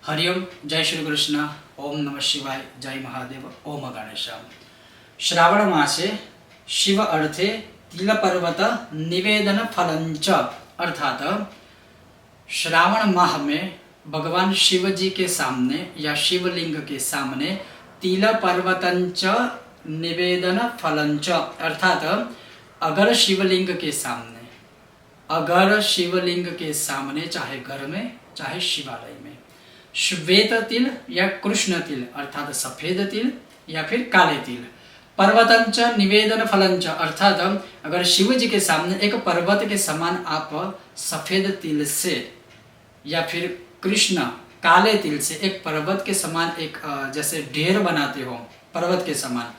हरिओम, जय श्री कृष्ण, ओम नमः शिवाय, जय महादेव, ओम गणेशाय। श्रावण मासे शिव अर्थे तिल पर्वत निवेदन फलंच, अर्थात श्रावण माह में भगवान शिव जी के सामने या शिवलिंग के सामने तिल पर्वतंच निवेदन फलंच, अर्थात अगर शिवलिंग के सामने चाहे घर में चाहे शिवालय में श्वेत तिल या कृष्ण तिल अर्थात सफेद तिल या फिर काले तिल, पर्वतंच निवेदन फलंच, अर्थात अगर शिव जी के सामने एक पर्वत के समान आप सफेद तिल से या फिर कृष्ण काले तिल से एक पर्वत के समान एक जैसे ढेर बनाते हो पर्वत के समान,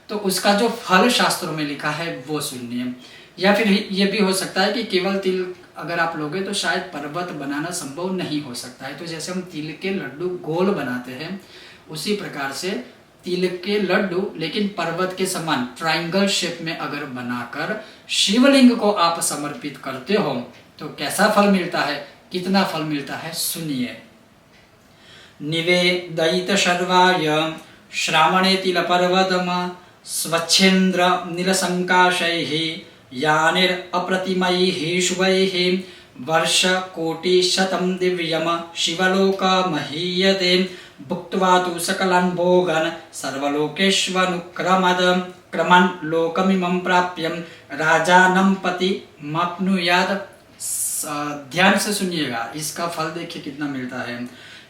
तो उसका जो फल शास्त्रों में लिखा है वो सुनिए। या फिर ये भी हो सकता है कि केवल तिल अगर आप लोगे तो शायद पर्वत बनाना संभव नहीं हो सकता है। तो जैसे हम तिल के लड्डू गोल बनाते हैं उसी प्रकार से तिल के लड्डू लेकिन पर्वत के समान ट्रायंगल शेप में अगर बनाकर शिवलिंग को आप समर्पित करते हो तो कैसा फल मिलता है, कितना फल मिलता है, सुनिए। निवेदयित शर्वाय श्रावणे तिल पर्वतम स्वच्छेन्द्र नीलसंकाशैः यानिर अप्रतिमैः शुभैः वर्ष कोटि शतं दिव्यम शिवलोक महीयते भुक्त्वा तु सकलान् भोगान् सर्वलोकेष्वनुक्रमद क्रमन् लोकमिमं प्राप्यं राजानं पतिमाप्नुयात्। ध्यान से सुनिएगा, इसका फल देखिए कितना मिलता है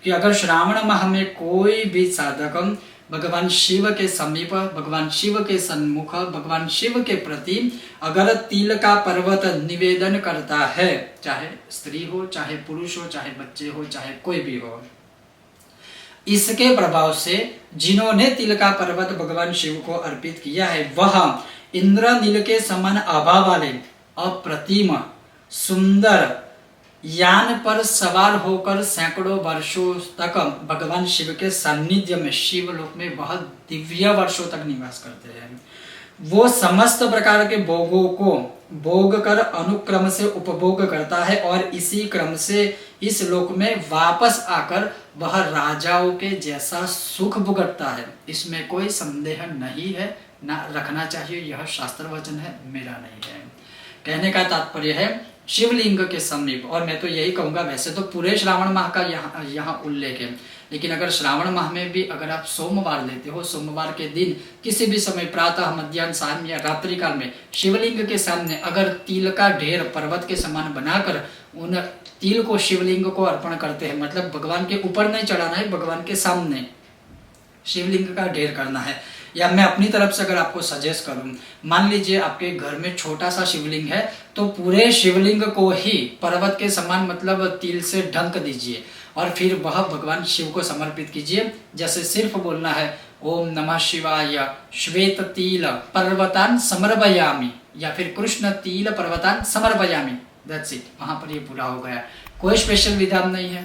कि अगर श्रावण माह में कोई भी साधक भगवान शिव के समीप, भगवान शिव के सन्मुख, भगवान शिव के प्रति अगर तिल का पर्वत निवेदन करता है, चाहे स्त्री हो चाहे पुरुष हो चाहे बच्चे हो चाहे कोई भी हो, इसके प्रभाव से जिन्होंने तिल का पर्वत भगवान शिव को अर्पित किया है वह इंद्रनील के समान आभा वाले अप्रतिम सुंदर यान पर सवार होकर सैकड़ों वर्षों तक भगवान शिव के सानिध्य में शिवलोक में बहुत दिव्य वर्षों तक निवास करते हैं। वो समस्त प्रकार के भोगों को भोग कर अनुक्रम से उपभोग करता है और इसी क्रम से इस लोक में वापस आकर वह राजाओं के जैसा सुख भुगतता है। इसमें कोई संदेह नहीं है, ना रखना चाहिए, यह शास्त्र वचन है, मेरा नहीं है। कहने का तात्पर्य है शिवलिंग के समीप, और मैं तो यही कहूंगा, वैसे तो पूरे श्रावण माह का यहाँ उल्लेख है, लेकिन अगर श्रावण माह में भी अगर आप सोमवार लेते हो, सोमवार के दिन किसी भी समय प्रातः मध्याह्न शाम या रात्रि काल में शिवलिंग के सामने अगर तिल का ढेर पर्वत के समान बनाकर उन तिल को शिवलिंग को अर्पण करते हैं, मतलब भगवान के ऊपर नहीं चढ़ाना है, भगवान के सामने शिवलिंग का ढेर करना है। या मैं अपनी तरफ से अगर आपको सजेस्ट करूं, मान लीजिए आपके घर में छोटा सा शिवलिंग है तो पूरे शिवलिंग को ही पर्वत के समान मतलब तिल से ढंक दीजिए और फिर वह भगवान शिव को समर्पित कीजिए। जैसे सिर्फ बोलना है ओम नमः शिवाय श्वेत तिल पर्वतान समर्पयामि या फिर कृष्ण तिल पर्वतान समर्पयामि, दैट्स इट, वहां पर ये पूरा हो गया। कोई स्पेशल विधान नहीं है,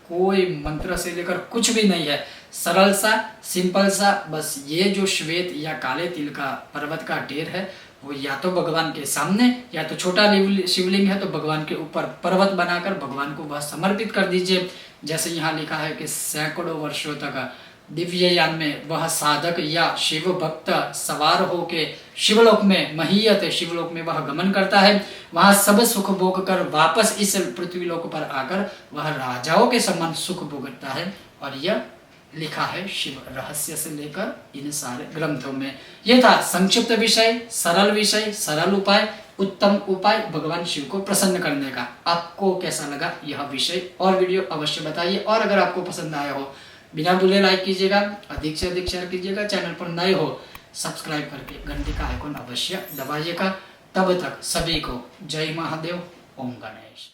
कोई मंत्र से लेकर कुछ भी नहीं है, सरल सा सिंपल सा, बस ये जो श्वेत या काले तिल का पर्वत का ढेर है वो या तो भगवान के सामने या तो छोटा शिवलिंग है तो भगवान के ऊपर पर्वत बनाकर भगवान को वह समर्पित कर दीजिए। जैसे यहाँ लिखा है कि सैकड़ों वर्षों तक दिव्य यान में वह साधक या शिव भक्त सवार होके शिवलोक में महीयत शिवलोक में वह गमन करता है, वहां सब सुख भोग कर वापस इस पृथ्वीलोक पर आकर वह राजाओं के समान सुख भोगता है। और यह लिखा है शिव रहस्य से लेकर इन सारे ग्रंथों में। यह था संक्षिप्त विषय, सरल विषय, सरल उपाय, उत्तम उपाय भगवान शिव को प्रसन्न करने का। आपको कैसा लगा यह विषय और वीडियो अवश्य बताइए, और अगर आपको पसंद आया हो बिना भूले लाइक कीजिएगा, अधिक से अधिक शेयर कीजिएगा, चैनल पर नए हो सब्सक्राइब करके घंटी का आइकॉन अवश्य दबाइएगा। तब तक सभी को जय महादेव, ओम गणेश।